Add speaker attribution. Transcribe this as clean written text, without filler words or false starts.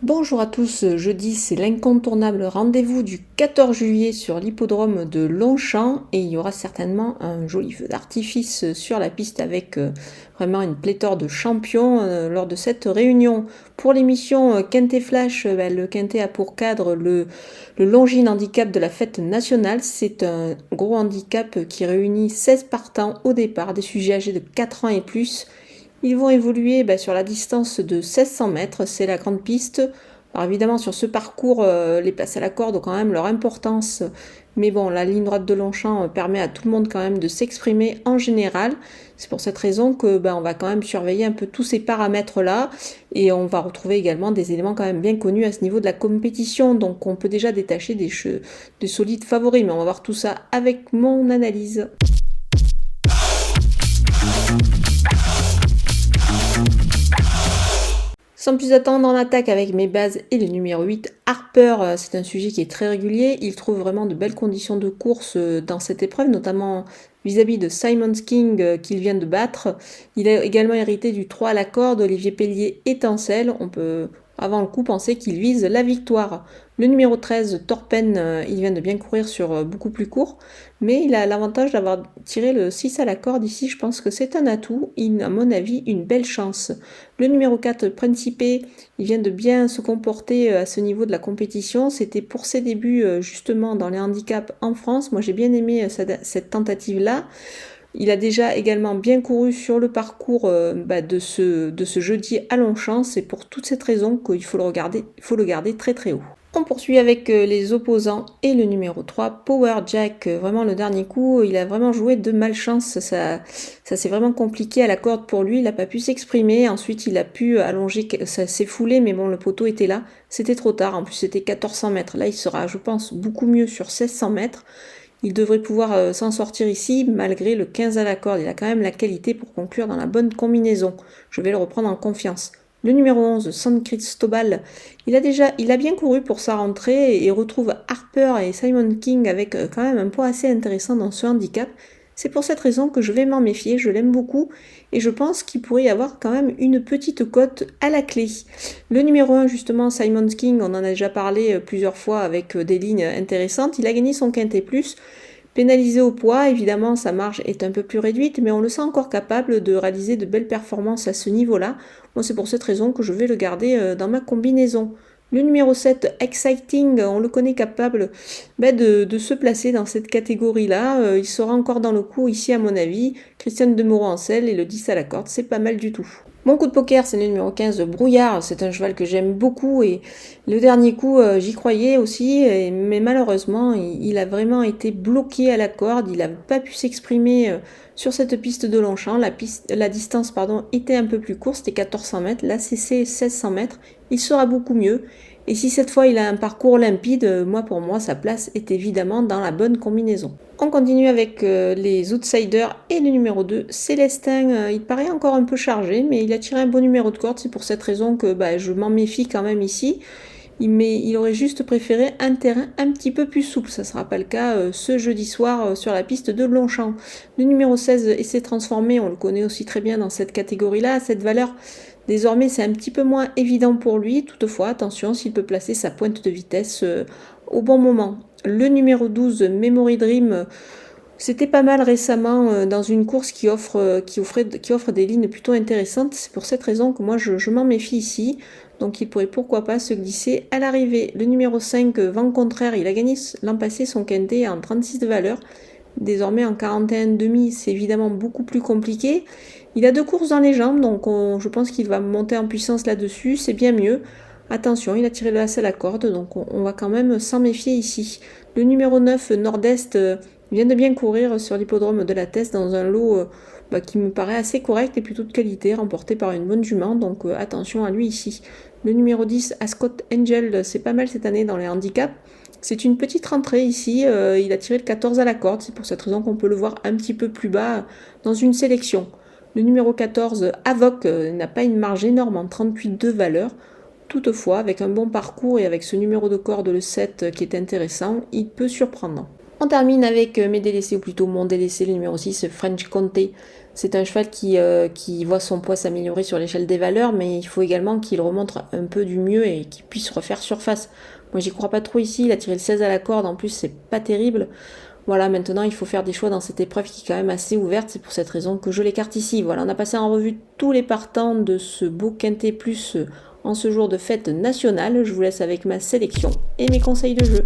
Speaker 1: Bonjour à tous, jeudi c'est l'incontournable rendez-vous du 14 juillet sur l'hippodrome de Longchamp et il y aura certainement un joli feu d'artifice sur la piste avec vraiment une pléthore de champions lors de cette réunion. Pour l'émission Quintet Flash, le Quintet a pour cadre le Longines Handicap de la fête nationale. C'est un gros handicap qui réunit 16 partants au départ, des sujets âgés de 4 ans et plus. Ils vont évoluer sur la distance de 1600 mètres, c'est la grande piste. Alors évidemment sur ce parcours, les places à la corde ont quand même leur importance, mais bon, la ligne droite de Longchamp permet à tout le monde quand même de s'exprimer en général. C'est pour cette raison que on va quand même surveiller un peu tous ces paramètres-là, et on va retrouver également des éléments quand même bien connus à ce niveau de la compétition, donc on peut déjà détacher des solides favoris, mais on va voir tout ça avec mon analyse. Sans plus attendre, en attaque avec mes bases et le numéro 8, Harper. C'est un sujet qui est très régulier. Il trouve vraiment de belles conditions de course dans cette épreuve, notamment vis-à-vis de Simon King qu'il vient de battre. Il a également hérité du 3 à la corde, Olivier Pellier étincelle. On peut avant le coup penser qu'il vise la victoire. Le numéro 13, Torpen, il vient de bien courir sur beaucoup plus court, mais il a l'avantage d'avoir tiré le 6 à la corde ici. Je pense que c'est un atout, à mon avis, une belle chance. Le numéro 4, Principe, il vient de bien se comporter à ce niveau de la compétition. C'était pour ses débuts justement dans les handicaps en France. Moi j'ai bien aimé cette tentative-là. Il a déjà également bien couru sur le parcours de ce jeudi à Longchamp. C'est pour toute cette raison qu'il faut le garder très très haut. On poursuit avec les opposants et le numéro 3, Power Jack. Vraiment le dernier coup, il a vraiment joué de malchance. Ça s'est vraiment compliqué à la corde pour lui. Il n'a pas pu s'exprimer. Ensuite, il a pu allonger, ça s'est foulé, mais bon, le poteau était là. C'était trop tard. En plus, c'était 1400 mètres. Là, il sera, je pense, beaucoup mieux sur 1600 mètres. Il devrait pouvoir s'en sortir ici, malgré le 15 à la corde. Il a quand même la qualité pour conclure dans la bonne combinaison. Je vais le reprendre en confiance. Le numéro 11, San Cristobal, il a bien couru pour sa rentrée et retrouve Harper et Simon King avec quand même un poids assez intéressant dans ce handicap. C'est pour cette raison que je vais m'en méfier, je l'aime beaucoup et je pense qu'il pourrait y avoir quand même une petite cote à la clé. Le numéro 1 justement, Simon King, on en a déjà parlé plusieurs fois avec des lignes intéressantes, il a gagné son quintet plus. Pénalisé au poids, évidemment sa marge est un peu plus réduite, mais on le sent encore capable de réaliser de belles performances à ce niveau-là. Moi c'est pour cette raison que je vais le garder dans ma combinaison. Le numéro 7, Exciting, on le connaît capable de se placer dans cette catégorie-là. Il sera encore dans le coup ici à mon avis. Christiane Demoreau en selle et le 10 à la corde, c'est pas mal du tout. Mon coup de poker, c'est le numéro 15, Brouillard. C'est un cheval que j'aime beaucoup et le dernier coup, j'y croyais aussi, mais malheureusement, il a vraiment été bloqué à la corde. Il n'a pas pu s'exprimer sur cette piste de Longchamp. La distance était un peu plus courte, c'était 1400 mètres. Là, c'est 1600 mètres. Il sera beaucoup mieux. Et si cette fois il a un parcours limpide, pour moi, sa place est évidemment dans la bonne combinaison. On continue avec les outsiders et le numéro 2, Célestin. Il paraît encore un peu chargé, mais il a tiré un bon numéro de corde. C'est pour cette raison que je m'en méfie quand même ici. Il aurait juste préféré un terrain un petit peu plus souple. Ça ne sera pas le cas ce jeudi soir sur la piste de Longchamp. Le numéro 16, Essai Transformé, on le connaît aussi très bien dans cette catégorie-là. Cette valeur, désormais, c'est un petit peu moins évident pour lui. Toutefois, attention, s'il peut placer sa pointe de vitesse au bon moment. Le numéro 12, Memory Dream, c'était pas mal récemment dans une course qui offre des lignes plutôt intéressantes. C'est pour cette raison que moi je m'en méfie ici. Donc il pourrait pourquoi pas se glisser à l'arrivée. Le numéro 5, Vent Contraire, il a gagné l'an passé son quintet en 36 de valeur. Désormais en 41,5, c'est évidemment beaucoup plus compliqué. Il a 2 courses dans les jambes, donc je pense qu'il va monter en puissance là-dessus, c'est bien mieux. Attention, il a tiré le as à la corde, donc on va quand même s'en méfier ici. Le numéro 9, Nord-Est, vient de bien courir sur l'hippodrome de la Teste dans un lot qui me paraît assez correct et plutôt de qualité, remporté par une bonne jument, donc attention à lui ici. Le numéro 10, Ascot Angel, c'est pas mal cette année dans les handicaps. C'est une petite rentrée ici, il a tiré le 14 à la corde, c'est pour cette raison qu'on peut le voir un petit peu plus bas dans une sélection. Le numéro 14, Avoc, n'a pas une marge énorme en 38 de valeur. Toutefois, avec un bon parcours et avec ce numéro de corde, le 7, qui est intéressant, il peut surprendre. On termine avec mes délaissés, ou plutôt mon délaissé, le numéro 6, French Comté. C'est un cheval qui voit son poids s'améliorer sur l'échelle des valeurs, mais il faut également qu'il remonte un peu du mieux et qu'il puisse refaire surface. Moi, j'y crois pas trop ici. Il a tiré le 16 à la corde. En plus, c'est pas terrible. Voilà, maintenant, il faut faire des choix dans cette épreuve qui est quand même assez ouverte. C'est pour cette raison que je l'écarte ici. Voilà, on a passé en revue tous les partants de ce beau Quintet Plus en ce jour de fête nationale. Je vous laisse avec ma sélection et mes conseils de jeu.